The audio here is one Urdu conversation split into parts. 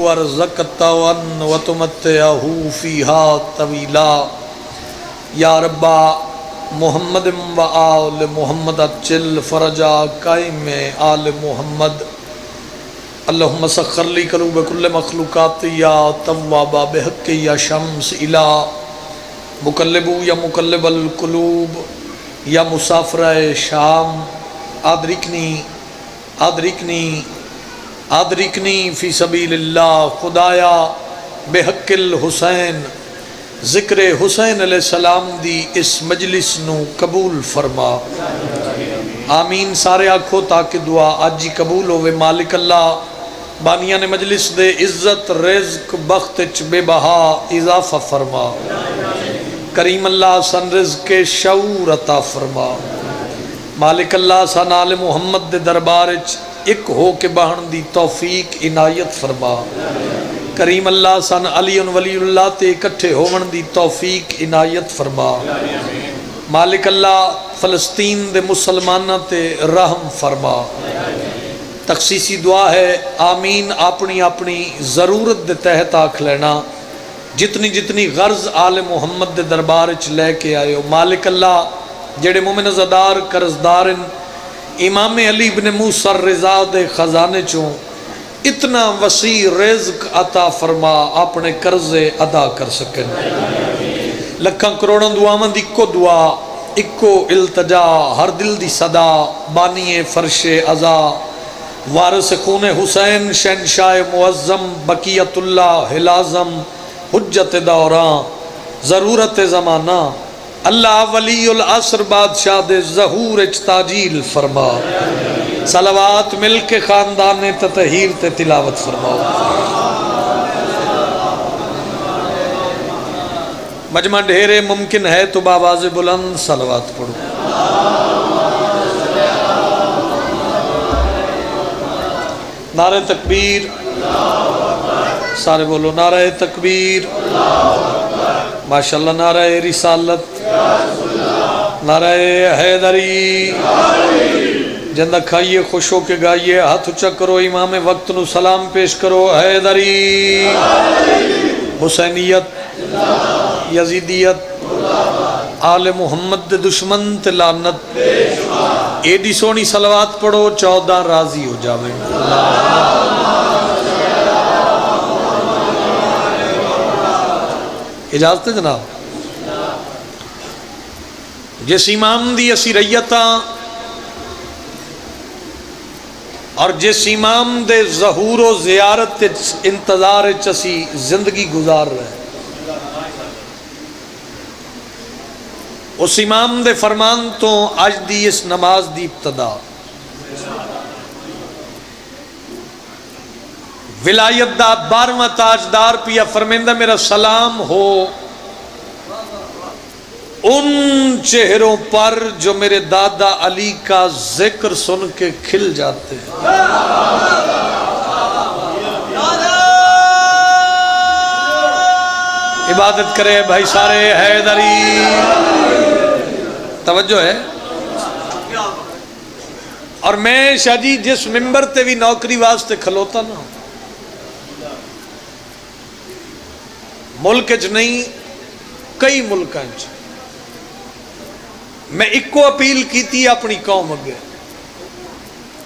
ورزقته وتمتعه فيها طويلا یا ربا محمد و آل محمد اجل فرجا قائم آل محمد اللہم سخر لی قلوب کل مخلوقات یا توابا بحق یا شمس الہ مقلبو یا مقلب القلوب یا مسافر شام آدرکنی فی سبیل اللہ خدایا بحق الحسین ذکر حسین علیہ السلام دی اس مجلس نو قبول فرما آمین سارے آکھو تاکہ دعا آجی قبول ہوئے مالک اللہ بانیان مجلس دے عزت رزق بختچ بے بہا اضافہ فرما کریم اللہ سن رزق شعور عطا فرما مالک اللہ سن آل محمد دے دربارچ ایک ہو کے بہن دی توفیق عنایت فرما کریم اللہ سن علی ولی اللہ تے اکٹھے ہون دی توفیق عنایت فرما مالک اللہ فلسطین دے مسلمانہ تے رحم فرما تخصیصی دعا ہے آمین اپنی اپنی ضرورت دے تحت آکھ لینا جتنی جتنی غرض آل محمد دے دربارچ لے کے آئے ہو مالک اللہ جڑے مومن زدار قرضدارن امام علی بن موسیٰ الرضا دے خزانے چوں اتنا وسیع رزق عطا فرما اپنے قرضے ادا کر سکیں لکھاں کروڑوں دعاواں دی کو دعا اکو التجا ہر دل دی صدا بانی فرش عزا وارث خون حسین شہنشاہ معظم بقیت اللہ حلازم حجت دوران ضرورت زمانہ اللہ ولی العصر بادشاہ دے ظہور تاجیل فرما صلوات مل کے خاندان تطہیر تے تلاوت فرماؤ مجمع ڈھیرے ممکن ہے تو بآواز بلند صلوات پڑھو نعرہ تکبیر سارے بولو نعرہ تکبیر ماشاءاللہ نعرہ رسالت نعرہ حیدری جندہ کھائیے خوش ہو کے گائیے ہاتھ اچھا کرو امام وقت نو سلام پیش کرو حیدری حسینیت یزیدیت آل محمد دشمن تے لعنت ایڈی سونی صلوات پڑھو 14 راضی ہو جاویں اجازت ہے جناب جس امام دی اسی ریتاں اور جس امام دے ظہور و زیارت انتظار چسی زندگی گزار رہے اس امام دے فرمان تو آج دی اس نماز دی ابتدا ولایت دا 12واں تاجدار پیا فرمیندہ میرا سلام ہو ان چہروں پر جو میرے دادا علی کا ذکر سن کے کھل جاتے ہیں عبادت کرے بھائی سارے حیدری توجہ ہے اور میں شاہ جی جس ممبر تے بھی نوکری واسطے کھلوتا نا ملک چ نہیں کئی ملکاں چ میں ایکو اپیل کیتی اپنی قوم اگے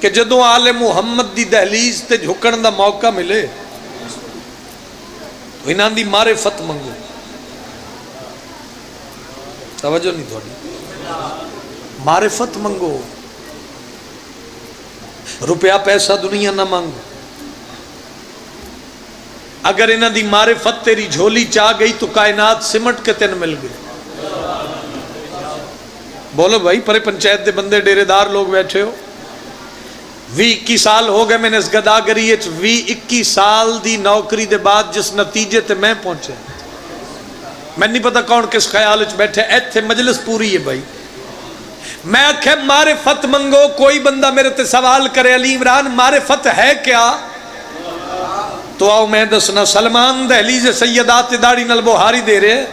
کہ جدوں آل محمد دی دہلیز تے جھکن دا موقع ملے تو انہاں دی معرفت منگو توجہ نہیں تھوڑی معرفت منگو روپیہ پیسہ دنیا نہ مانگو اگر انہاں دی معرفت تیری جھولی چاہ گئی تو کائنات سمٹ کے تین مل گئی بولو بھائی پرے پنچایت دے بندے ڈیرے دار لوگ بیٹھے ہو 20-21 سال ہو گئے میں نے اس گداگری 20-21 سال دی نوکری دے بعد جس نتیجے تے میں پہنچے میں نہیں پتا کون کس خیال وچ بیٹھے ایتھے مجلس پوری ہے بھائی میں آکھے معرفت منگو کوئی بندہ میرے تے سوال کرے علی عمران معرفت ہے کیا تو آؤ میں دسنا سلمان دہلیز سیدات داڑی نال بوہاری دے رہے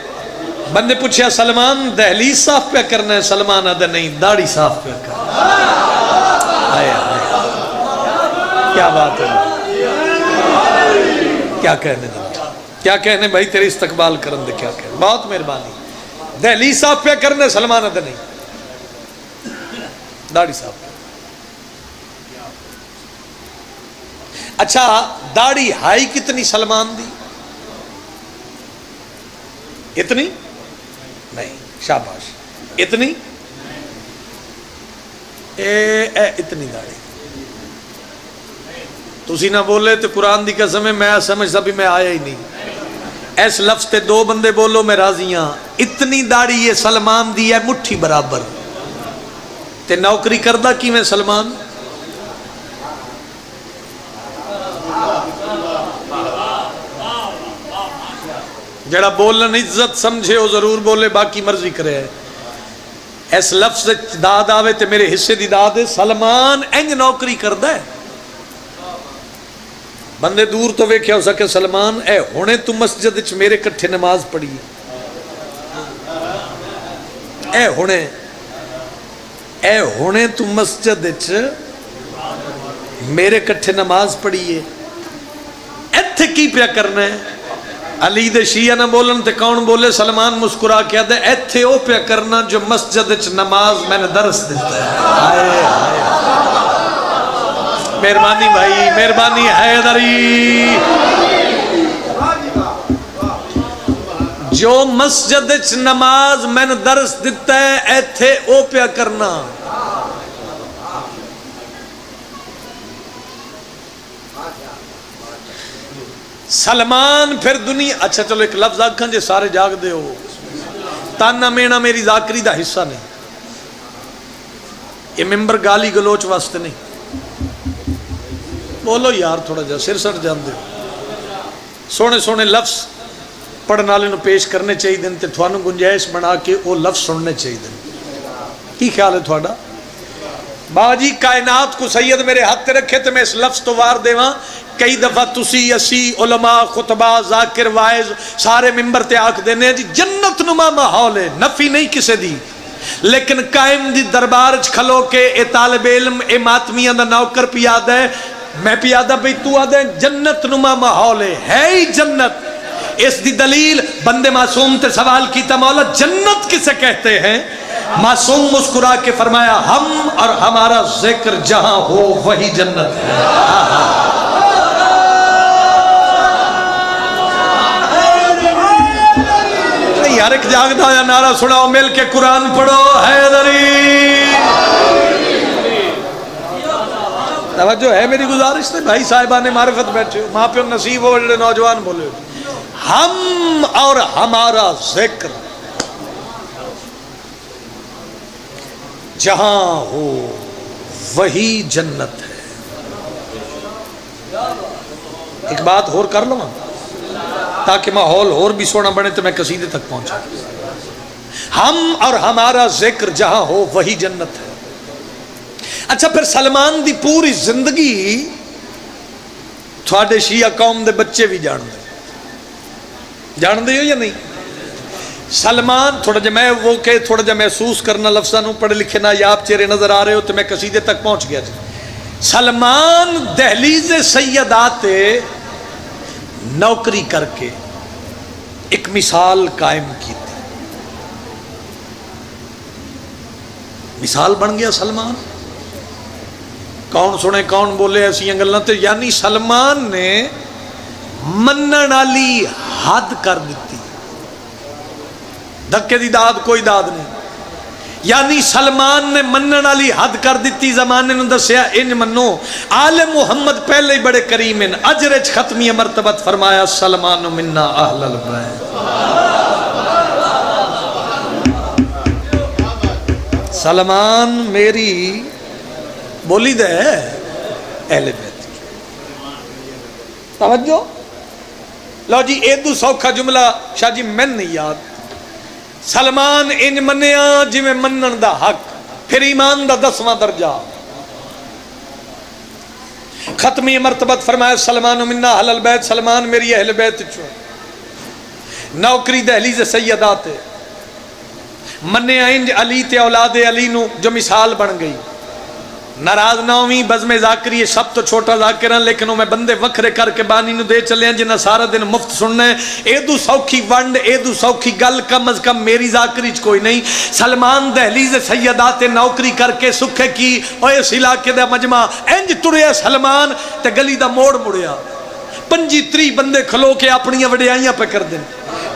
بندے پوچھیا سلمان دہلیز صاف پہ کرنا ہے سلمان آدھا نہیں داڑی صاف پہ کرنا کیا بات ہے کیا کہنے کیا کہنے بھائی تیرے استقبال کرن دے کیا کہنے. بہت مہربانی. دہلی صاحب پہ کرنے سلمان ادھر نہیں داڑھی صاحب. اچھا داڑھی ہائی کتنی سلمان دی؟ اتنی نہیں. شاباش. اتنی اتنی داڑھی. تسی نہ بولے تو قرآن دی قسم ہے میں سمجھتا بھی میں آیا ہی نہیں. ایس لفظ تے دو بندے بولو میں راضی ہاں. اتنی داڑھی یہ سلمان دی ہے مٹھی برابر. تے نوکری کردہ کی میں سلمان؟ جڑا بولن عزت سمجھے وہ ضرور بولے باقی مرضی کرے. اس لفظ داد آوے تے میرے حصے دی داد ہے. سلمان انج نوکری کردہ ہے. بندے دور تو ویکھیا ہو سکے سلمان اے ہونے تو مسجد وچ میرے کٹھے نماز پڑھی. اے ہونے تو مسجد وچ میرے کٹھے نماز پڑھی ہے. ایتھے کی پیا کرنا ہے؟ علی دے شیعہ نہ بولن تے کون بولے؟ سلمان مسکرا کے آدھے ایتھے او پیا کرنا جو مسجد وچ نماز میں نے درس دیتا ہے. آئے آئے مہربانی بھائی مہربانی حیدری. جو مسجد وچ نماز میں نے درس دیتا ہے ایتھے او پیا کرنا. سلمان پھر دنیا. اچھا چلو ایک لفظ آکھاں جے سارے جاگ دے ہو. تانا مینا میری ذاکری دا حصہ نہیں. یہ ممبر گالی گلوچ واسطے نہیں. بولو یار تھوڑا جا سر سٹ جان دے. سونے سونے لفظ پڑھن والے نو پیش کرنے چاہیے دن تے تھانوں گنجائش بنا کے وہ لفظ سننے چاہیے دن. کی خیال ہے تھوڑا؟ باجی کائنات کو سید میرے ہاتھ تے رکھے تے میں اس لفظ تو وار دیواں. کئی دفعہ تسی اسی علماء خطبہ ذاکر وائز سارے ممبر تے آکھ دینے جی جنت نما ماحول ہے. نفی نہیں کسے دی لیکن قائم دی دربار چ کھلو کے اے طالب علم اے ماتمیاں دا نوکر پیاد ہے میں پیادہ بھئی تو آدھے جنت نما ماحول ہے ہی جنت. اس دی دلیل بندے معصوم تے سوال کیتا مولا جنت کسے کہتے ہیں؟ معصوم مسکرا کے فرمایا ہم اور ہمارا ذکر جہاں ہو وہی جنت ہے. یار ایک جاگدہ یا نعرہ سناؤ مل کے قرآن پڑھو حیدری. توجہ ہے میری گزارش سے بھائی صاحبان معرفت بیٹھے ہو ماں پہ نصیب ہو جڑے نوجوان بولے ہم اور ہمارا ذکر جہاں ہو وہی جنت ہے. ایک بات اور کر لوں تاکہ ماحول اور بھی سونا بنے تو میں قصیدے تک پہنچا. ہم اور ہمارا ذکر جہاں ہو وہی جنت ہے. اچھا پھر سلمان دی پوری زندگی تھوڑے شیعہ قوم دے بچے بھی جان دے ہو یا نہیں؟ سلمان تھوڑا جا میں وہ کہ تھوڑا جا محسوس کرنا لفظاں نو پڑھے لکھے نا یا آپ چہرے نظر آ رہے ہو تو میں قصیدے تک پہنچ گیا. سلمان دہلیز سیدات نوکری کر کے ایک مثال قائم کی تھی. مثال بن گیا سلمان. کون سنے کون بولے ایسی گلاں تے یعنی سلمان نے منن والی حد کر دیتی. دھکے دی داد کوئی داد نہیں. یعنی سلمان نے منن والی حد کر دیتی. زمانے نے دسیا انج منو آل محمد پہلے ہی بڑے کریم ہیں. اجر وچ ختمی مرتبت فرمایا سلمان منا اہل البیت. سلمان میری بولی دے اہل بیت. توجہ لو جی ایدو سوکھا جملہ شاہ جی میں نہیں یاد. سلمان انج منیا جی میں منن دا حق پھر ایمان دا 10واں درجہ. ختمی مرتبت فرمایا سلمان منا اہل البیت. سلمان میری اہل بیت چو. نوکری دہلیز سیدات منیا انج علی تے اولاد علی نو جو مثال بن گئی. ناراض نہ ہوئی، بزم ذاکری یہ سب تو چھوٹا ذاکر ہیں، لیکن میں بندے وکھرے کر کے بانی نو دے چلے ہیں جنہیں سارا دن مفت سننا ہے۔ ایدو سوکھی ونڈ، ایدو سوکھی گل کم از کم میری ذاکری کوئی نہیں۔ سلمان دہلیز سیدات نوکری کر کے سکھے کی اوہ اس علاقے دا مجمع انج ٹریا سلمان تے گلی دا موڑ مڑیا، 25-30 بندے کھلو کے اپنی وڈیائیاں پہ کر دیں۔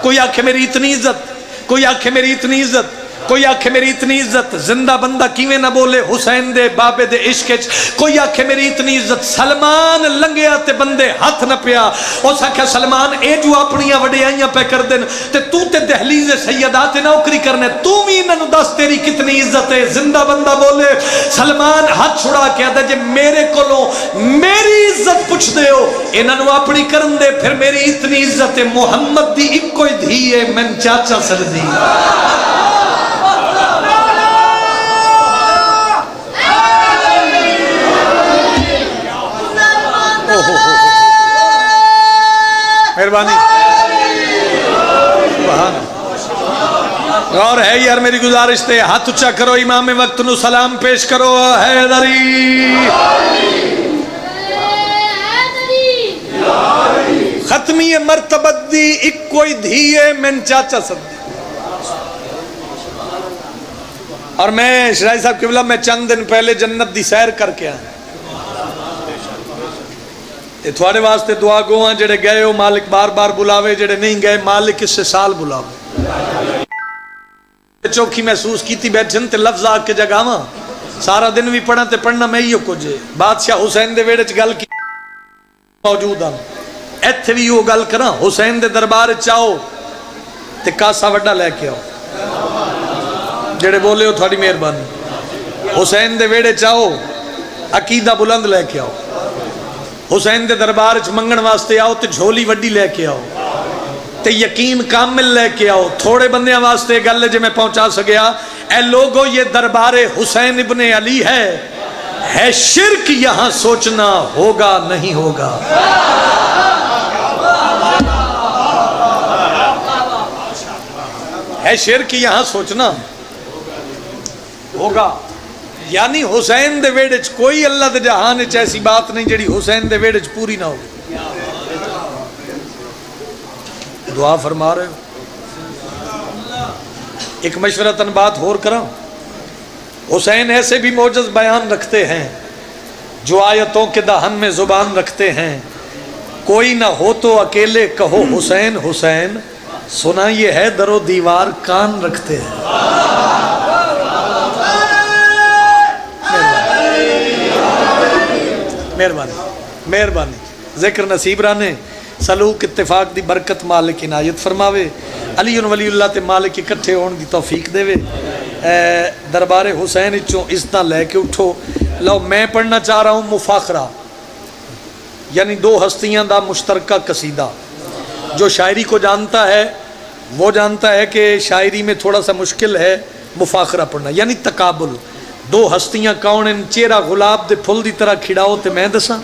کوئی آکھے میری اتنی عزت، کوئی آکھے میری اتنی عزت، کوئی آکھے میری اتنی عزت زندہ بندہ کیویں نہ بولے حسین دے بابے دے عشق وچ، کوئی آکھے میری اتنی عزت سلمان لنگیا تے بندے ہاتھ نہ پیا۔ اس آکھے سلمان اے جو اپنیاں وڈیائیاں پہ کر دین تے تو تے دہلیز سیدات نوکری کرنے، تو بھی انہاں نوں دس تیری کتنی عزت ہے۔ زندہ بندہ بولے، سلمان ہاتھ چھڑا کے آدھا جے میرے کولوں میری عزت پوچھ دے ہو انہاں نوں اپنی کرن دے، پھر میری اتنی عزت ہے۔ محمد دی اکو ہی دھی ہے میں چاچا سردی۔ مہربانی اور ہے یار میری گزارش تے ہاتھ اچھا کرو، امام وقت نو سلام پیش کرو۔ حیدری ختمی مرتبت دی ایک کوئی دھیے من چاچا سب۔ اور میں شرائی صاحب قبلہ میں چند دن پہلے جنت دی سیر کر کے آیا، تھوڑے واسطے دعا گو ہاں جڑے گئے ہو مالک بار بار بلاوے، جڑے نہیں گئے مالک اس سے سال بلاوے۔ چوکھی محسوس کیتی بیٹھن تے لفظ آ کے جگہ ہاں سارا دن بھی پڑھا تے پڑھنا میں ہی ہو کچھ بادشاہ حسین دے ویڑے چ گل کی موجود ہاں، ایتھے بھی وہ گل کراں حسین دے دربار چاہو تے کاسا وڈا لے کے آؤ، جڑے بولے ہو تھوڑی مہربانی۔ حسین دے ویڑے چاہو عقیدہ بلند لے کے آؤ، حسین دے دربار چ منگن واسطے آؤ تے جھولی وڈی لے کے آؤ تے یقین کامل لے کے آؤ۔ تھوڑے بندیاں واسطے گل جے میں پہنچا سکیا، اے لوگو یہ دربار حسین ابن علی ہے شرک یہاں سوچنا ہوگا نہیں ہوگا۔ ہے شرک یہاں سوچنا ہوگا، یعنی حسین دے ویڑے چ کوئی اللہ دے جہان چ ایسی بات نہیں جڑی حسین دے ویڑے چ پوری نہ ہو۔ دعا فرما رہے ہو۔ ایک مشورتاً بات ہور کرا، حسین ایسے بھی معجز بیان رکھتے ہیں جو آیتوں کے دہن میں زبان رکھتے ہیں، کوئی نہ ہو تو اکیلے کہو حسین حسین، سنا یہ ہے در و دیوار کان رکھتے ہیں۔ مہربانی مہربانی ذکر نصیب رانے سلوک اتفاق دی برکت مالک عنایت فرماوے، علی ولی اللہ تے مالک اکٹھے ہون دی توفیق دے وے۔ دربار حسین چوں عزتاں لے کے اٹھو۔ لو میں پڑھنا چاہ رہا ہوں مفاخرہ، یعنی دو ہستیاں دا مشترکہ قصیدہ۔ جو شاعری کو جانتا ہے وہ جانتا ہے کہ شاعری میں تھوڑا سا مشکل ہے مفاخرہ پڑھنا، یعنی تقابل۔ دو ہستیاں کون ان، چہرہ گلاب دے پھول دی طرح کھڑاؤ تے میں دساں۔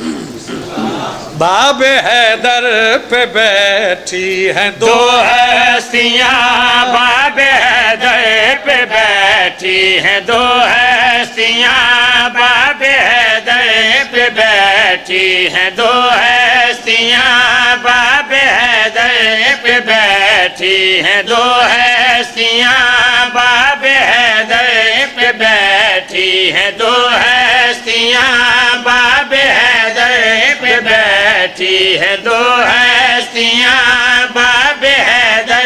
باب حیدر پہ بیٹھی ہیں دو ہستیاں، باب حیدر پہ بیٹھی ہیں دو ہستیاں، باب حیدر پہ بیٹھی ہیں دو ہستیاں، باب حیدر پہ بیٹھی ہیں دو ہستیاں، باب حیدر پہ بیٹھی ہیں دو ہستیاں، باب حیدر پہ بیٹھی ہیں دو ہستیاں، باب حیدر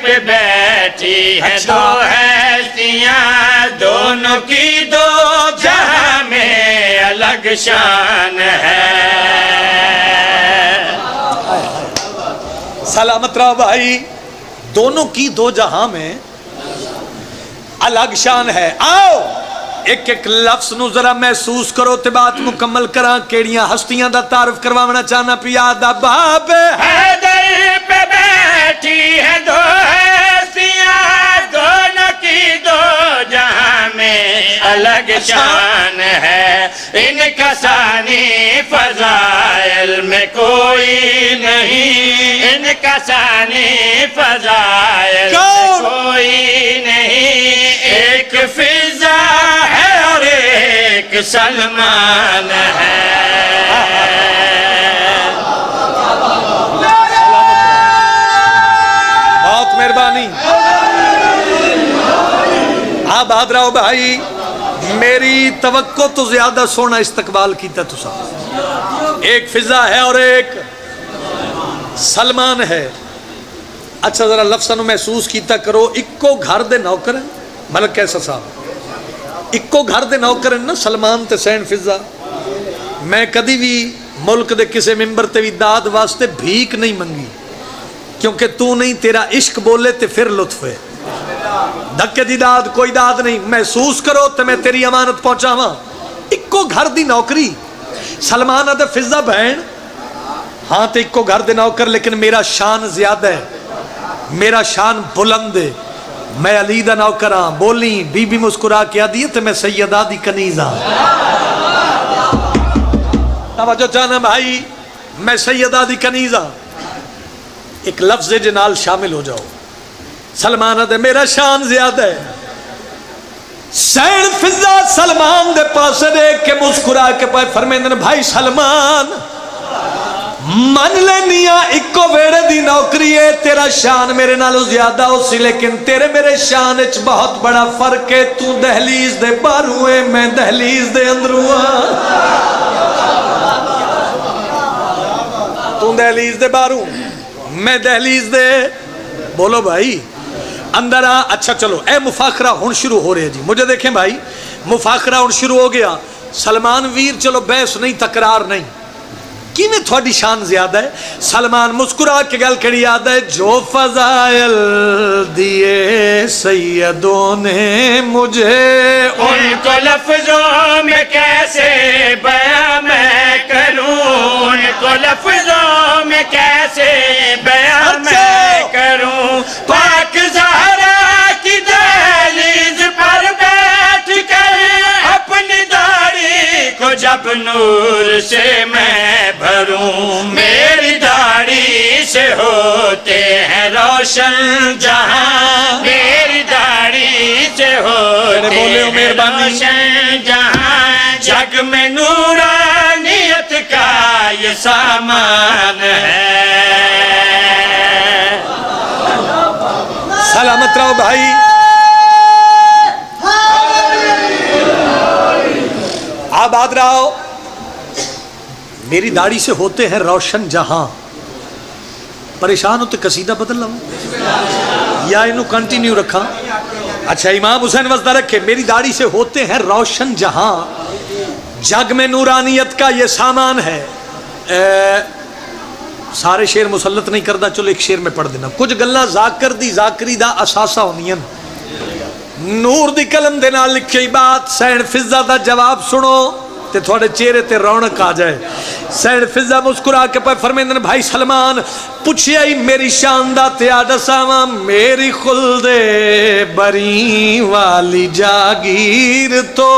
پہ بیٹھی ہیں دو ہستیاں، دونوں کی دو جہاں میں الگ شان ہے۔ سلامت رہو بھائی، دونوں کی دو جہاں میں الگ شان ہے۔ آؤ ایک ایک لفظ نو ذرا محسوس کرو تے بات مکمل کراں۔ کیڑیاں ہستیاں دا تعارف کروانا چاہنا پیا دا باب حیدر پہ بیٹھی ہے دو ہستیاں، دونوں کی دو جہاں میں الگ شان ہے، ان کا ثانی فضائل میں کوئی نہیں، ان کا ثانی فضائل میں کوئی نہیں، ایک فضا ہے اور ایک ایک سلمان ہے۔ بہت مہربانی، آپ بات رہو بھائی، میری توقع تو زیادہ سونا استقبال کیتا تو سا، ایک فضا ہے اور ایک سلمان ہے۔ اچھا ذرا لفظاں نو محسوس کیتا کرو، اکو گھر دے نوکر ہیں، ملک کیسا صاحب اکو گھر دے نوکر ہیں نا، سلمان تے سین فضا۔ میں کدی بھی ملک دے کسے ممبر تے بھی داد واسطے بھیک نہیں منگی، کیونکہ تو نہیں، تیرا عشق بولے تے پھر لطف ہے، دھکے دی داد کوئی داد نہیں، محسوس کرو تے میں تیری امانت پہنچاواں۔ اکو گھر دی نوکری، سلمان ادھے فضا بہن، ہاں تے اکو گھر دے نوکر، لیکن میرا شان زیادہ ہے، میرا شان بلند ہے، میں علی دا نوکر ہاں۔ بولی بی بی مسکرا کیا دیئے تے میں سیدہ دی کنیز ہاں۔ توجہ چاہنا بھائی، میں سیدہ دی کنیز ہاں، ایک لفظ جنال شامل ہو جاؤ۔ سلمان دے میرا شان زیادہ ہے، سین فضا سلمان دے پاس دیکھ کے مسکرا کے پائے فرمیندن بھائی سلمان من لینیا اکو ویڑے دی نوکری ہے، تیرا شان میرے نالو زیادہ ہو سی، لیکن تیرے میرے شان اچ بہت بڑا فرق ہے، تو دہلیز دے باہروں ہے، میں دہلیز دے اندروں ہاں۔ تو دہلیز دے باہروں، میں دہلیز دے، بولو بھائی اندر آ۔ اچھا چلو اے مفاخرہ ہون شروع ہو رہے جی، مجھے دیکھیں بھائی مفاخرہ ہون شروع ہو گیا۔ سلمان ویر چلو بحث نہیں، تکرار نہیں، کی میں تھوڑی شان زیادہ ہے؟ سلمان مسکرا کے گل کڑی یاد ہے، جو فضائل دیے سیدوں نے مجھے، ان کو لفظوں میں کیسے بیان میں کروں، ان کو لفظوں میں کیسے بیان میں کروں۔ پاک زہرا کی دہلیز پر بیٹھ کر اپنی داڑھی کو جب نور سے میں بھروں، میری داڑھی سے ہوتے ہیں روشن جہاں، میری داڑھی سے ہوتے ہیں روشن جہاں، جگ میں نورانیت کا یہ سامان ہے۔ سلامت رہو بھائی، آباد رہو۔ میری داڑھی سے ہوتے ہیں روشن جہاں، پریشان ہوتے قصیدہ بدل لوں یا انہوں کنٹینیو رکھا؟ اچھا امام حسین وزدہ رکھے، میری داڑھی سے ہوتے ہیں روشن جہاں، جگ میں نورانیت کا یہ سامان ہے۔ سارے شعر مسلط نہیں کردہ، چلو ایک شعر میں پڑھ دینا، کچھ گلہ ذاکر دی ذاکری دا اساسہ ہونی، نور دی قلم دے نال لکھی بات، سین فضا دا جواب سنو تے تھوڑے چہرے تے رونق آ جائے۔ سین فضا مسکرا کے پہ فرمیندن بھائی سلمان پوچھے آئی میری شان دا تے آدھا ساما، میری خلد بری والی جاگیر تو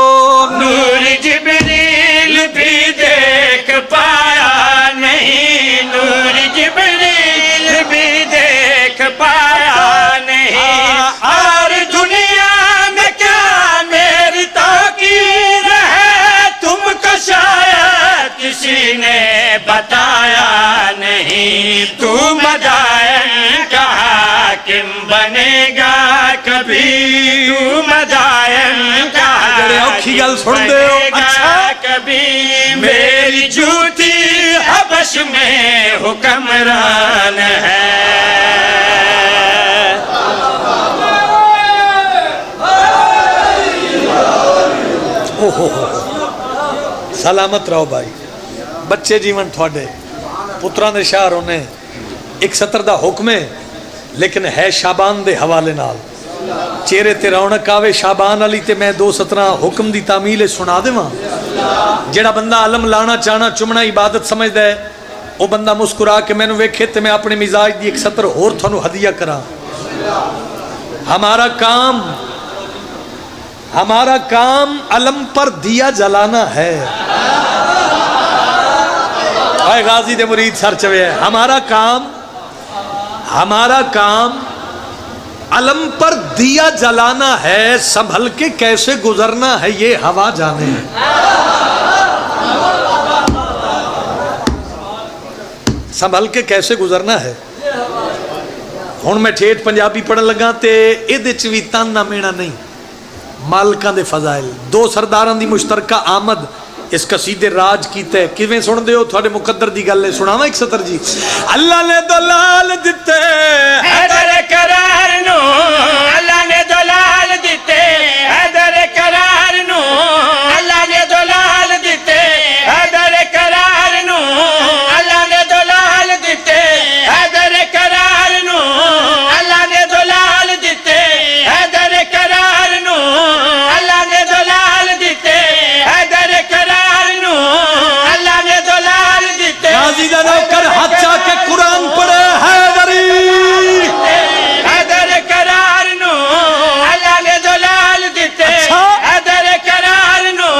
نور جبریل بھی دیکھ پایا نہیں، نور جبریل بھی دیکھ پایا نہیں، اور دنیا میں کیا میری تاکیر ہے، تم کو شاید کسی نے بتایا نہیں، تو مدائن کا حاکم بنے گا کبھی، تو مدائن کا حاکم بنے گا کبھی، میری جوتی حبش میں حکمران ہے۔ سلامت رہو بھائی، بچے جیون تھوڑے پتران دے شاہ رونے، ایک سطر دا حکم ہے لیکن ہے شابان دے حوالے نال، چہرے تے رونق آوے شابان علی تے میں دو سطرہ حکم دی تعمیل سنا دے ماں۔ جڑا بندہ علم لانا چاہنا چمنا عبادت سمجھ دے، وہ بندہ مسکرا کے میں نے ویکھے تے میں اپنے مزاج دی ایک سطر اور تھانو ہدیہ کرا۔ ہمارا کام علم پر دیا جلانا ہے۔ اے غازی دے مرید سر چوے ہے، ہمارا کام علم پر دیا جلانا ہے، سنبھل کے کیسے گزرنا ہے یہ ہوا جانے. سنبھل کے کیسے گزرنا ہے. ہن میں ٹھیٹھ پنجابی پڑھن لگا تے ایدے چ وی تانا مینا نہیں، مالکاں دے فضائل. دو سرداراں دی مشترکہ آمد اس قصیدے راج کیتے ہے. کیویں سن دیو تھوڑے مقدر دی گل ہے، سناواں ایک سطر جی. اللہ نے دلال دتے حیدر قرار نو، اللہ نے دلال دیتے حیدر قرار نو، اللہ نے دلال دیتے حیدر قرار نو، اللہ نے دلال دیتے حیدر قرار نو، اللہ نے دلال دیتے حیدر قرار نو، اللہ نے دلال دیتے حیدر قرار نو، اللہ نے دلال دیتے. غازی دا نوکر ہاتھ چا کے قرآن پڑھے حیدری. حیدر قرار نو، اللہ نے دلال دیتے حیدر قرار نو.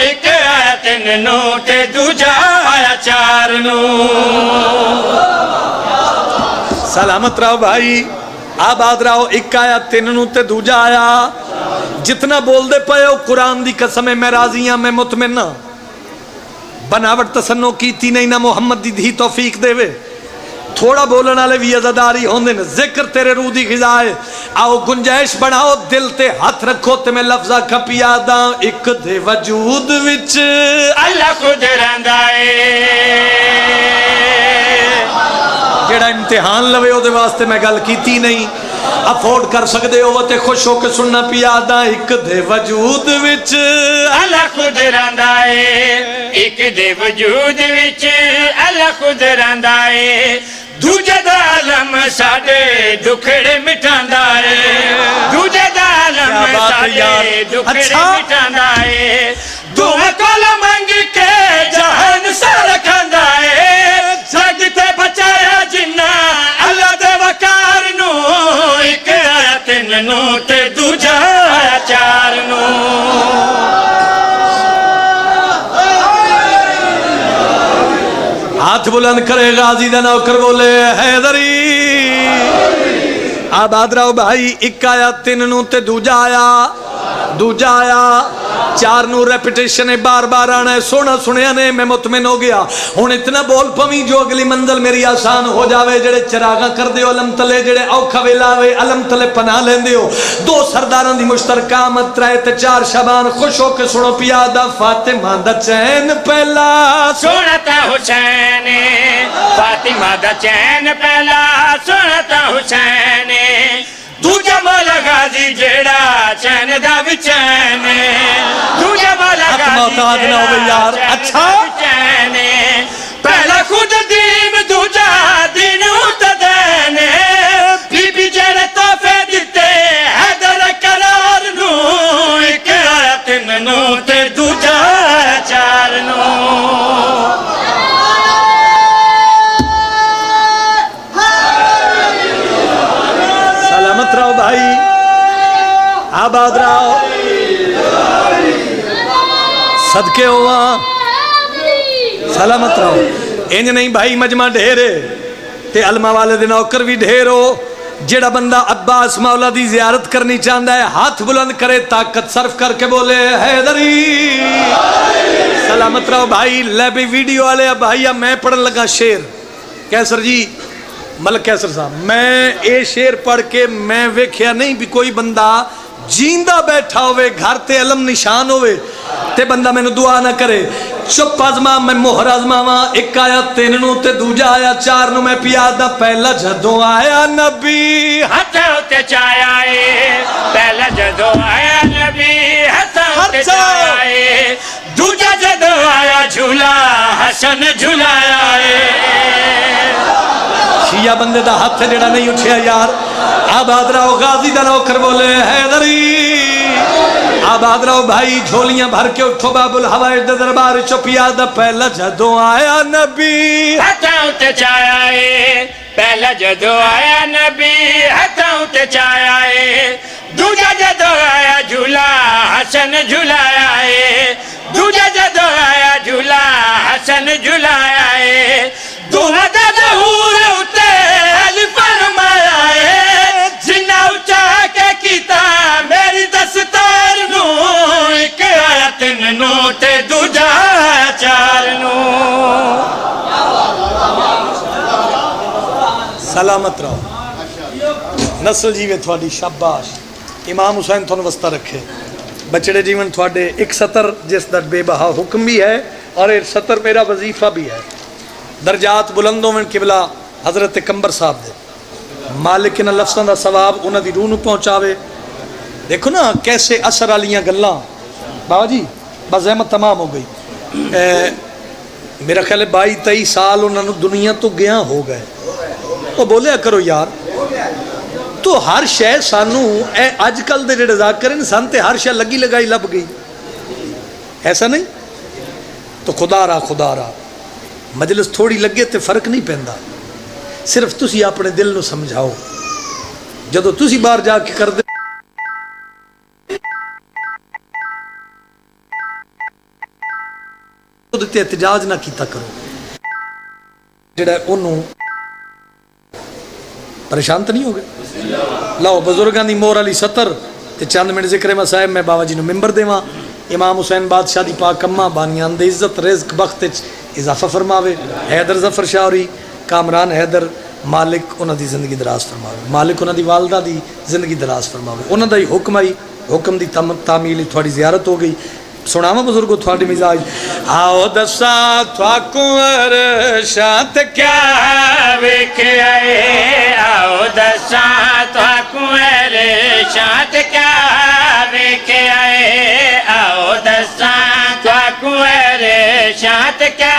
ایک آیا 3 نو تے دوجا آیا 4 نو. سلامت رہو بھائی، آباد رہو. ایک آیا 3 نو تے دوجا آیا. جتنا بول دے پئے ہو قرآن دی قسم ہے، میں راضی ہاں، میں مطمئن ہاں. بناوٹ تسنو کیتی نہیں نہ محمد دی دھی توفیق دے وے. تھوڑا بولن والے بھی عزاداری ہوندے نے. ذکر تیرے روح دی غذا ہے. آؤ گنجائش بناؤ، دل تے ہاتھ رکھو تے میں لفظہ کھپی آداں. ایک دے وجود وچ اللہ خود رہندا ہے. جیڑا امتحان لوے او دے واسطے میں گل کیتی نہیں، افورڈ کر سکدے ہو تے خوش ہو کے سننا پیا آداں. ایک دے وجود وچ اللہ خود رہندا ہے. ایک دے وجود وچ اللہ خود رہندا ہے. دوجے دا عالم ساڈے دکھڑے مٹھاندا ہے. دوجے دا عالم کیا بات ہے یار. ساڈے دکھڑے اچھا. مٹھاندا ہے. دوویں کول منگ کے جہان سر کھاندا ہے. جگ تے بچایا جنہ اللہ دے وقار نو. ایک آیا 3 نو تے دوجا آیا 4 نو. ہاتھ بلند کرے غازی دا نوکر بولے حیدری. آباد رہو بھائی. ایک آیا 3 نو تے دوجا آیا 4 نو. ریپیٹیشن ہے، بار بار آنا ہے. سونا سنیا نے میں مطمئن ہو گیا. ہن اتنا بول پویں جو اگلی منزل میری آسان ہو جاوے. جڑے چراغاں کر دیو علم تلے، جڑے اوکھا ویلا وے علم تلے پناہ لیندے ہو. 2 سرداراں دی مشترکہ آمد 3 تے 4 شبان. خوش ہو کے سنو پیا دا فاطمہ دا چین پہلا. سونا تا حسین، فاطمہ دا چین پہلا. سونا تا حسین، دوجا مولا غازی جیڑا چین دا بھی چین. دوجا مولا غازی جیڑا چین دا بھی چین. پہلا خود دین دوجا دین اتدین. بی بی جیڑے تحفے دیتے حیدر قرار نو. ایک آیا 3 نو تے دوجا آیا 4 نو. سلامت رہو بھائی، آباد رہو. صدقے ہوا، سلامت رہو. انج نہیں بھائی، مجمع ڈھیرے تے علماء والے دے نوکر بھی ڈھیر ہو. جیڑا بندہ عباس مولا دی زیارت کرنی چاہتا ہے ہاتھ بلند کرے، طاقت صرف کر کے بولے حیدری. سلامت رہو بھائی. لے بھی ویڈیو والے بھائی، میں پڑھن لگا شیر. کیسر جی، ملک کیسر صاحب، میں اے شیر پڑھ کے میں ویکھیا نہیں بھی کوئی بندہ جیندہ بیٹھا ہوئے گھر تے علم نشان ہوئے تے بندہ میں نے دعا نہ کرے. چپ آزما میں مہر آزماواں. ایک آیا 3 نو تے دوجا آیا 4 نو. میں پیا دا پہلا جدوں آیا نبی ہتھاں تے چایا اے. پہلا جدوں آیا نبی ہتھاں تے چایا اے. دوجا جدوں آیا جھولا حسن جھلایا اے. شیعہ بندے دا ہاتھ ہے جڑا نہیں اٹھیا یار. آباد رہو. غازی دا نوکر بولے حیدری. آباد رہو بھائی. جھولیاں بھر کے اٹھو باب الحوائج دے دربار چپیا دا پہلا جدوں آیا نبی ہتھاں تے چایا اے. پہلا جدوں آیا نبی ہتھاں تے چایا اے. دوجا جدوں آیا جھولا حسن جھلایا اے. دوجا جدوں آیا جھولا حسن جھلایا اے. دوہاں دا ظہور اتے علی فرمایا اے. جنہ سلامت رہو نسل جیوے تھوڑی شاباش امام حسین تھوڑا وسطہ رکھے بچڑے جیون تھوڑے ایک سطر جس در بے بہا حکم بھی ہے اور ایک سطر میرا وظیفہ بھی ہے درجات بلندوں میں قبلہ حضرت کمبر صاحب دے مالک نے لفظاں دا ثواب انہاں دی روح نو پہنچاوے دیکھو نا کیسے اثر والیاں گلاں بابا جی بس احمد تمام ہو گئی میرا خیال ہے 22-23 سال انہوں نے دنیا تو گیا ہو گئے وہ بولیا کرو یار تو ہر شے سانو اج کل دے جڑے ذاکر ہیں سان تے ہر شے لگی لگائی لب گئی ایسا نہیں تو خدا را مجلس تھوڑی لگے تے فرق نہیں پیندا صرف تسی اپنے دل نو سمجھاؤ جدو تسی باہر جا کے کر دے احتجاج نہ کیتا کرو جڑا انہوں پریشان تو نہیں ہو گئے لاؤ بزرگاں دی مور علی سطر تے چند منٹ ذکر صاحب میں بابا جی نو ممبر دیواں امام حسین بادشاہ دی پاک اماں بانیان دے عزت رزق بخت اضافہ فرماوے حیدر ظفر شاوری کامران حیدر مالک انہاں دی زندگی دراز فرماوے مالک انہاں دی والدہ دی زندگی دراز فرماوے انہاں دا ہی حکم آئی حکم دی تعمیل تھوڑی زیارت ہو گئی سناواں بزرگو تھوڑی مزاج آؤ دساں تھواکوں عرشاں تے کیا ویکھے آئے آؤ دساں تھواکوں عرشاں تے کیا ویکھے آئے آؤ دساں تھواکوں عرشاں تے کیا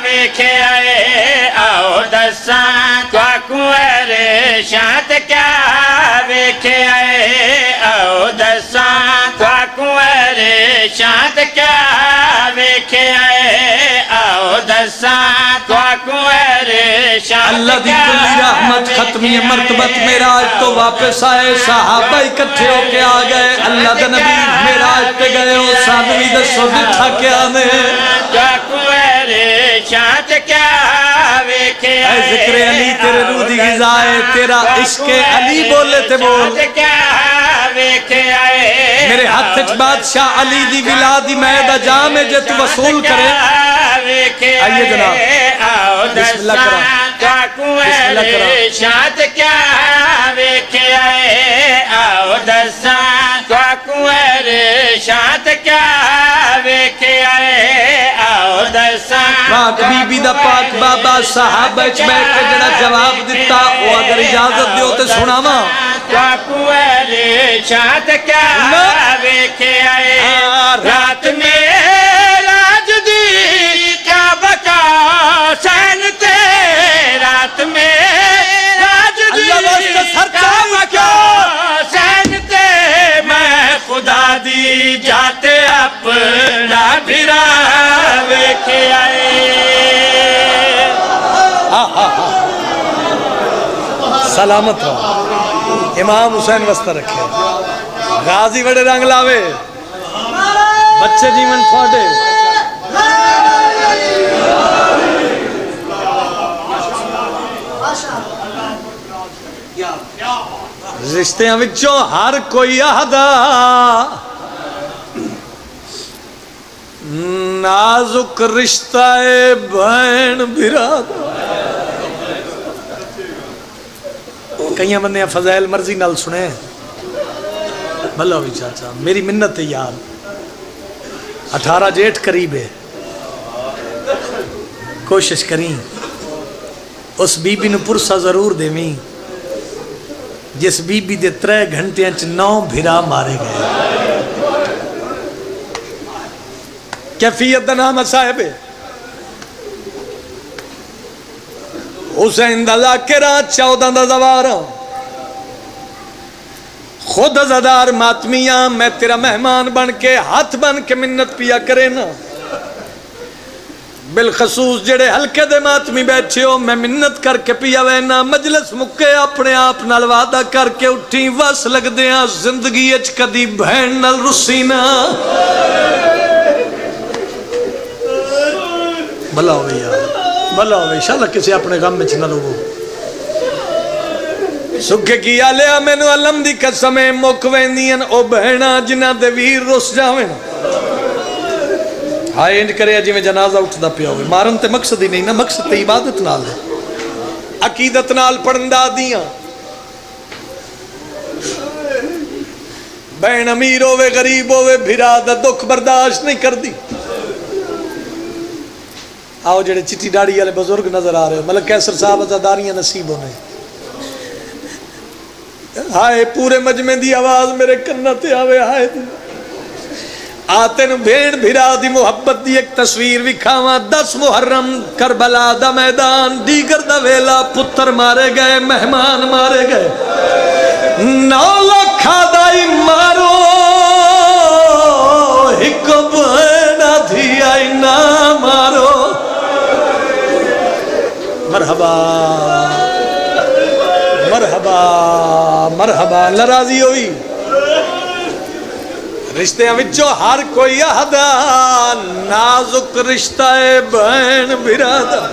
ویکھے آئے آؤ دساں تھواکوں عرشاں تے کیا ویکھے آئے آؤ دساں تھواکوں شانت کیا ویکھے آئے آؤ دساں تھواکوں اللہ دی کلی رحمت ختمی مرتبت معراج تو واپس آئے صحابہ اکٹھے ہو کے آ گئے اللہ دا نبی معراج پہ گئے ہو سانوی دسو دٹھا کے آنے تھواکوں شانت کیا ویکھے اے ذکر علی تیرے روح دی غذا ہے تیرا عشق علی بولے تے بول میرے ہاتھ بادشاہ علی دی ولادی میدہ جام ہے جت وصول کرے آئیے جناب بسم اللہ کرام بسم اللہ کرام شانت کیا ویکھے آئے آؤ دساں تھواکوں شانت کیا ویکھے آئے آؤ دساں پاک بی بی دا پاک بابا صحابہ اچ بیٹھ کے جڑا جواب دیتا وہ اگر اجازت دیو تے سناواں تھواکوں شانت کیا ویکھے آئے رات میں راج دی کیا بکا سین تے رات میں راج دی کیا بکا سین تے میں خدا دی جاتے اپنا بھرا ویکھے آئے سلامت رہو امام حسین وسطہ رکھے غازی بڑے رنگ لاوے بچے جیون تھوڑے رشتیاں وچوں ہر کوئی آہدا نازک رشتہ بہن برادر کئیاں بندے فضائل مرضی نال سنے بھلا ہوئی چاچا میری منت ہے یار 18 جیٹھ قریب ہے کوشش کریں اس بی بی نو پرسا ضرور دیویں جس بی بی دے 3 گھنٹیاں چ 9 بھرا مارے گئے کیفیت دا نام صاحب ہے حسین دا ذاکرہ 14 دا زوارہ خود عزادار ماتمیاں میں تیرا مہمان بن کے ہاتھ بن کے منت پیا کرے نا بالخصوص جڑے ہلکے دے ماتمی بیٹھے ہو میں منت کر کے پیا وینا مجلس مکے اپنے آپ نال وعدہ کر کے اٹھی وس لگ دیاں زندگی اچ کدی بہن نال رسی نا بھلا ہوئی یار بھلا ہوئی انشاءاللہ کسی اپنے غم میں نہ لوگو سکھے کیا لیا میں نو علم دی قسمیں مکوینین او بہنا جنہ دے ویر رس جاویں ہائے انج کرے جی میں جنازہ اٹھدا پیا ہوئے مارن تے مقصد ہی نہیں نا مقصد تے عبادت نال ہے عقیدت نال پڑھن دا دیاں بہن امیر ہوے غریب ہوے بھرا دا دکھ برداشت نہیں کردی آؤ جڑے چٹی ڈاڑی والے بزرگ نظر آ رہے ہو ملک کیسر صاحب عزاداریاں نصیب ہونے ہائے پورے مجمع دی آواز میرے کنہ تے آوے ہائے آتے نو بھیڑ بھرا دی محبت دی ایک تصویر بھی کھاواں 10 محرم کربلا دا میدان دیگر دا ویلا پتر مارے گئے مہمان مارے گئے 9 لکھا دائی مارو ایک بہنا دھی آئی نہ مارو مرحبا مرحبا مرحبا اللہ راضی ہوئی رشتے وچوں ہر کوئی احدا نازک رشتہ بہن برادہ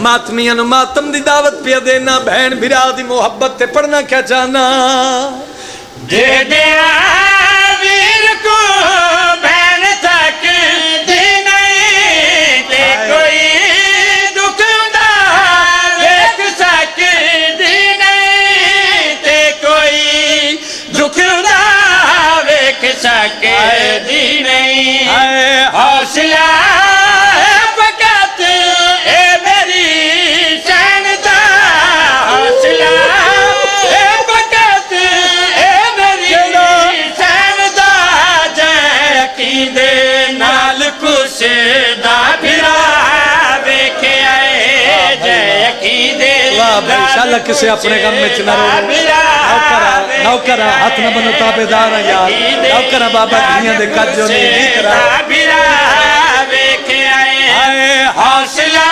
ماتمیاں ماتم دی دعوت پہ دینا بہن بھرا دی محبت تے پڑھنا کیا چاہنا دے دیا ویر کو بہن تک دی نہیں تے کوئی دکھ دا ویکھ سک دی نہیں تے کوئی دکھ دا ویکھ سک دی نہیں حوصلہ انشاءاللہ کسے اپنے غم میں چنہ رو نوکرہ ہاتھ نہ بنو تابدار یار نوکرہ بابا دنیا دے کج جو نہیں دیکھ آئے حوصلہ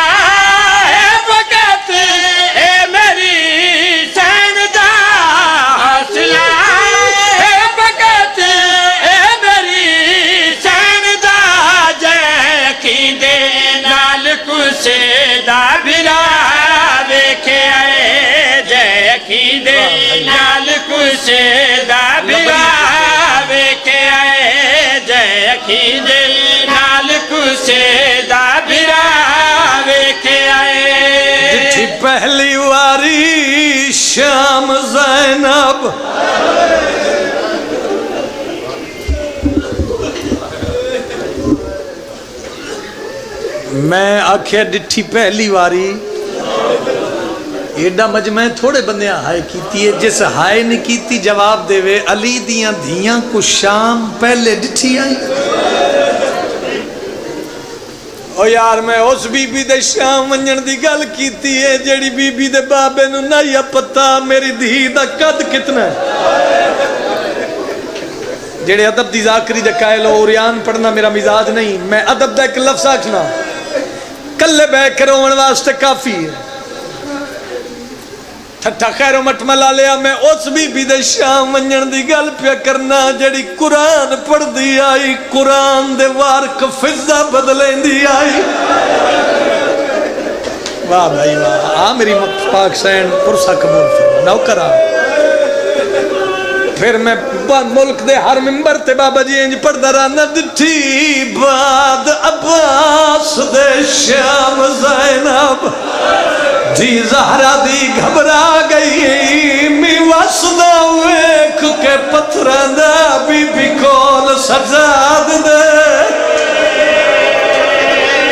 ہے فقط اے میری سیندہ حوصلہ ہے فقط اے میری سیندہ جے یقین دے نال کسے دا بھرا نال کسے دا بھرا ویکھے آئے جے عقید نال کسے دا بھرا ویکھے آئے جتھی پہلی واری شام زینب میں آکھیا ڈٹھی پہلی واری ایڈا مجمع تھوڑے بندے ہائے کیتی ہے جس ہائے نہیں کیتی جواب دے وے علی دیاں دھیاں کو شام پہلے ڈٹھی آئی او یار میں اس بی بی دے شام ونجن دی گل کیتی ہے جیڑی بی بی دے بابے نو نہ یا پتا میری دھی دا قد کتنا ہے جیڑے ادب دی ذاکری دے قائل ہو اوریان پڑھنا میرا مزاج نہیں میں ادب دا ایک لفظ آکھنا کلے بے کے روون واسطے کافی ہے ٹھٹھا خیر و مٹملا لیا میں اس بی بی دے شام ونجن دی گل پیا کرنا جڑی قرآن پڑھ دی آئی قرآن دے وارک فضا بدلیں دی آئی واہ بھائی واہ میری پاک سین پرسا قبول فرما نوکرہ پھر میں ملک دے ہر ممبر تے بابا جی انج پڑھ درانا ڈٹھی بعد عباس دے شام زینب دی زہرہ دی گھبرا گئی می واسدہ ویکھ کے پتھران دا بی بی کول سجاد دے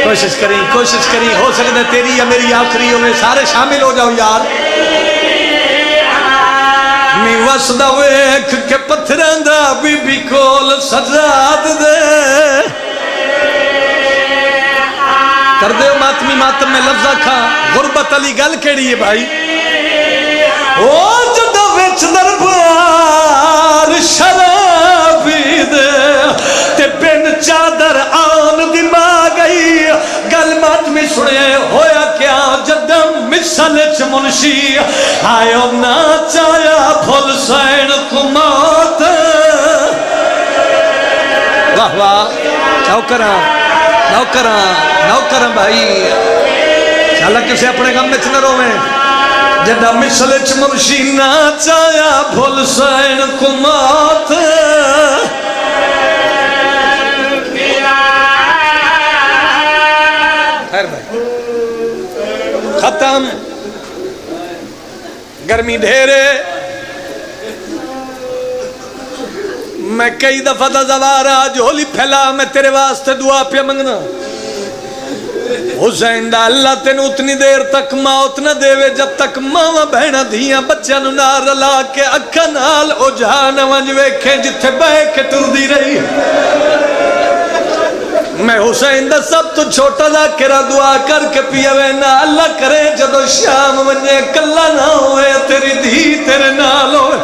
کوشش کریں ہو سکتا تیری یا میری آخری ہوئے سارے شامل ہو جاؤ یار می واسدہ ویکھ کے پتھران دا بی بی کول سجاد دے کر دے ماتمی ماتم میں لفظہ کھا غربت علی گل کیڑی ہے بھائی او جدہ ویچ دربار شرابی دے تے بین چادر آن دما گئی گل ماتمی سنے ہویا کیا جدہ مثلچ منشی آئیو نا چایا بھول سین کمات واہ واہ نوکران بھائی حالانکہ اسے اپنے غم میں چھ نہ رویں جدہ مثلچ منشی نا چایا بھول سین کمات خیر بھائی ختم گرمی ڈھیرے میں کئی دفعہ دا زوارا جھولی پھیلا میں تیرے واسطے دعا پہ منگنا حسین دا اللہ تینو اتنی دیر تک موت نہ دے جب تک ماں بہنا دھیاں بچہ نو نہ رلا کے اکھا نال اجھا نہ ونج ویکھیں جتھے بہ کے ٹردی رہی میں حسین دا سب تو چھوٹا دا کرا دعا کر کے پیا وینا اللہ کرے جدو شام ونجے کلا نہ ہوئے تیری دھی تیرے نال ہوئے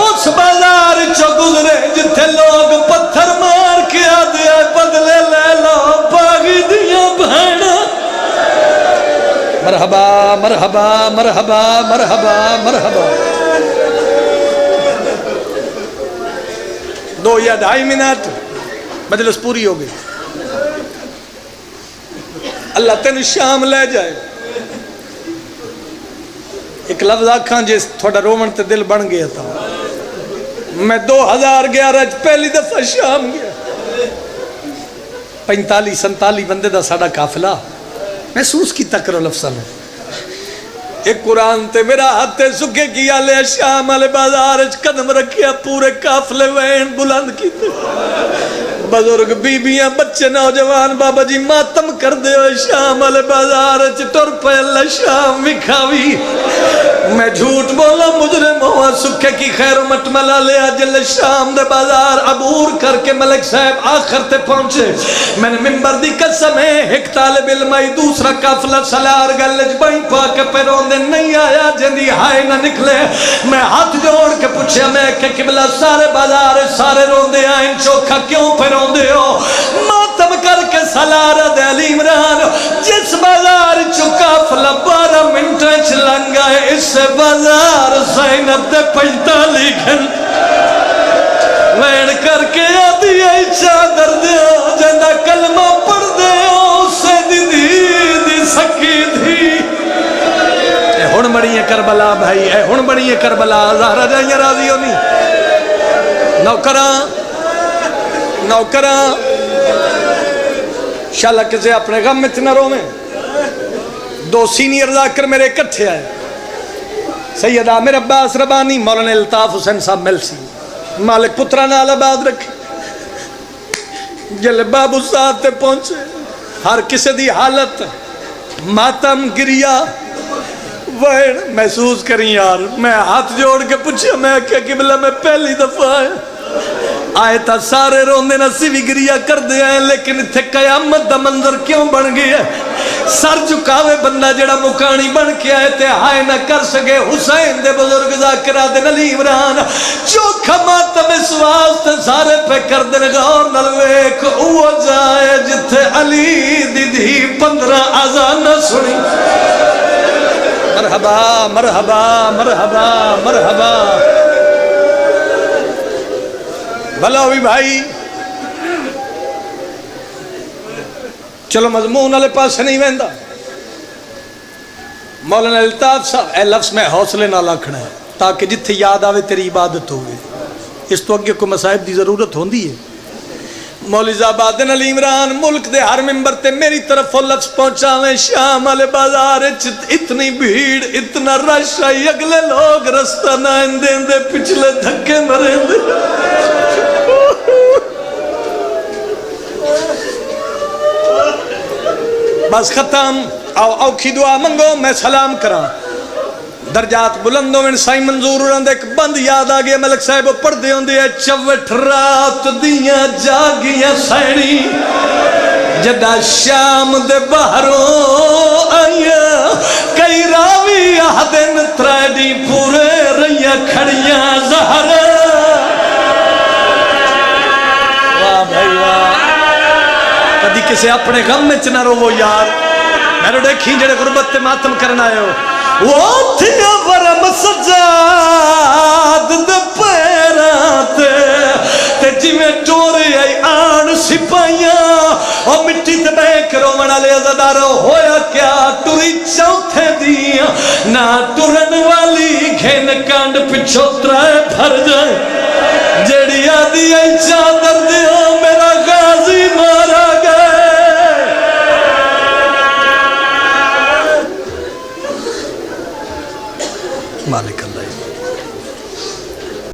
اس بازار چو گزرے جتھے لوگ پتھر مار کے آدھے بدلے لے لو باغی دیاں بہنا مرحبا مرحبا مرحبا مرحبا مرحبا 2 یا 2.5 منٹ مجلس پوری ہو گئی اللہ تین شام لے جائے ایک لفظ آکھاں جس تھوڑا رومن تے دل بن گیا تھا میں 2011 پہلی دفعہ شام گیا 45-47 بندے دا ساڑا قافلہ محسوس کی تکر لفظہ میں ایک قرآن تے میرا ہاتھے سکے کیا لے شام والے بازار قدم رکھیا پورے قافلے وین بلند کی تے بزرگ بیبیاں بچے نوجوان بابا جی ماتم کر دے ہوئے شام والے بازار ٹر پہ اللہ شام وکھاوی میں جھوٹ بولا مجرم ہوا سکھے کی خیر و مٹملہ لے جل شام دے بازار عبور کر کے ملک صاحب آخر تے پہنچے میں نے ممبر دی قسم ہے ایک طالب علمائی دوسرا قافلہ سلار گلج بائیں پا کے پیرون دے نہیں آیا جندی ہائے نہ نکلے میں ہاتھ جوڑ کے پوچھا میں کہ قبلہ سارے بازار سارے روندے آئیں چوکھا کیوں پیرون دے ہو ماتم کر کے سلارہ دے علی عمران جس بازار چکا فلا 12 منٹ چلنگ آئے اس سے بازار زینب دے 45 گھنٹے وین کر کے آدھی آئی چادر دے ہو جندہ کلمہ پڑھ دے ہو سے دی سکی دھی اے ہن بڑی ہے کربلا بھائی اے ہن بڑی ہے کربلا زہرہ جائیں راضی ہونی نوکراں شاءاللہ کسے اپنے غم میں اتنا رو میں 2 سینئر ذاکر میرے اکٹھے آئے سید عامر عباس ربانی مولانا الطاف حسین صاحب ملسی مالک پترہ نال آباد رکھے جل بابو صاحب تے پہنچے ہر کسی دی حالت ماتم گریا وین محسوس کریں یار میں ہاتھ جوڑ کے پوچھا میں کہ قبلہ میں پہلی دفعہ آئے تا سارے روندے نسی بھی گریا کر دے آئے لیکن اتھے قیامت دا منظر کیوں بن گیا سر جھکاوے بندہ جڑا مکانی بن کے آئے تے ہائے نہ کر سکے حسین دے بزرگ ذاکرہ دے علی عمران چوکھا ماتم اس واسطے سارے پہ کر دے غور نلویک اوہ جائے جتھے علی دی دی 15 آزان نہ سنی مرحبا مرحبا مرحبا مرحبا بھلا ہوئی بھائی چلو مضمون والے پاس نہیں ویندا مولانا الطاف صاحب اے لفظ میں حوصلے نہ لکھنا ہے تاکہ جتھے یاد آوے تیری عبادت ہوگی اس تو اگے کوئی مصائب دی ضرورت ہوندی ہے مولی زابادن علی عمران ملک دے ہر ممبر تے میری طرف وہ لفظ پہنچاویں شام والے بازار اتنی بھیڑ اتنا رش آئی اگلے لوگ رستہ نہ اندیں دے پچھلے دھکے مریں دے بس ختم اوکھی دعا منگو میں سلام کراں درجات بلندوں میں سائی منظور رہن دے ایک بند یاد آگیا ملک صاحب پڑھ دے ہوں دے چوٹ رات دیاں جاگیاں سینی جدہ شام دے باہروں آئیا کئی راوی آدن تریڈی پورے رہیا کھڑیاں زہر واہ بھائی واہ کدی کسے اپنے غم میں چنہ رو وہ یار میں نے دیکھیں جڑے غربت تے ماتم کرنا ہے وہ تھیا ورم سجاد دے پیراتے تے جی میں ٹورے آئی آن سپائیاں اور مٹی تے بیک رومن علی عزدارو ہویا کیا ٹوری چوتھے دیا نہ ٹورن والی گھن کانڈ پچھو ترائے بھر جائے جڑی آدھی آئی چادر دیا میرا غازی مارا گئے مالک اللہ